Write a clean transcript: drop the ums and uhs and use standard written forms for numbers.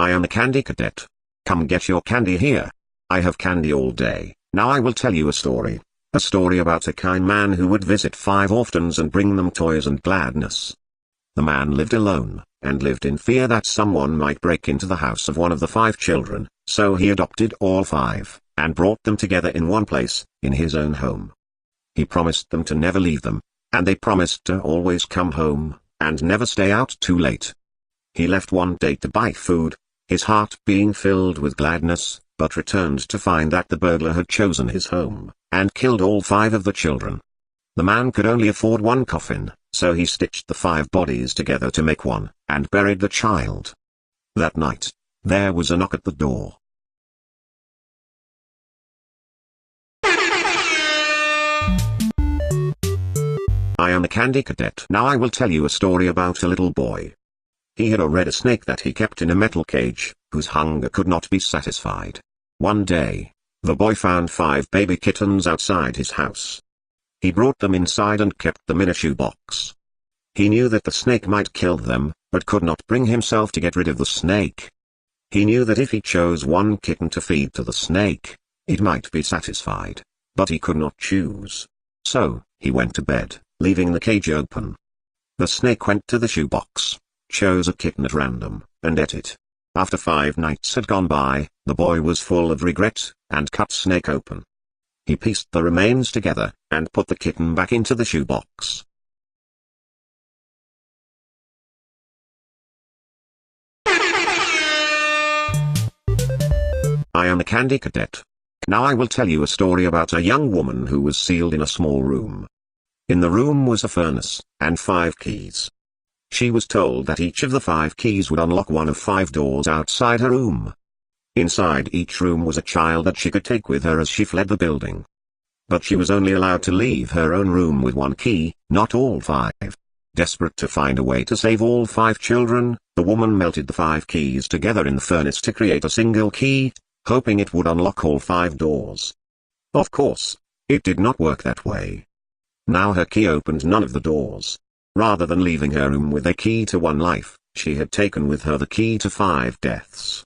I am a candy cadet. Come get your candy here. I have candy all day. Now I will tell you a story. A story about a kind man who would visit 5 orphans and bring them toys and gladness. The man lived alone, and lived in fear that someone might break into the house of one of the 5 children, so he adopted all 5, and brought them together in one place, in his own home. He promised them to never leave them, and they promised to always come home, and never stay out too late. He left one day to buy food, his heart being filled with gladness, but returned to find that the burglar had chosen his home, and killed all 5 of the children. The man could only afford one coffin, so he stitched the 5 bodies together to make one, and buried the child. That night, there was a knock at the door. I am a candy cadet. Now I will tell you a story about a little boy. He had a red snake that he kept in a metal cage, whose hunger could not be satisfied. One day, the boy found 5 baby kittens outside his house. He brought them inside and kept them in a shoebox. He knew that the snake might kill them, but could not bring himself to get rid of the snake. He knew that if he chose one kitten to feed to the snake, it might be satisfied, but he could not choose. So, he went to bed, leaving the cage open. The snake went to the shoebox, chose a kitten at random, and ate it. After 5 nights had gone by, the boy was full of regret, and cut snake open. He pieced the remains together, and put the kitten back into the shoebox. I am a candy cadet. Now I will tell you a story about a young woman who was sealed in a small room. In the room was a furnace, and 5 keys. She was told that each of the 5 keys would unlock one of 5 doors outside her room. Inside each room was a child that she could take with her as she fled the building. But she was only allowed to leave her own room with 1 key, not all 5. Desperate to find a way to save all 5 children, the woman melted the 5 keys together in the furnace to create a single key, hoping it would unlock all 5 doors. Of course, it did not work that way. Now her key opened none of the doors. Rather than leaving her room with a key to 1 life, she had taken with her the key to 5 deaths.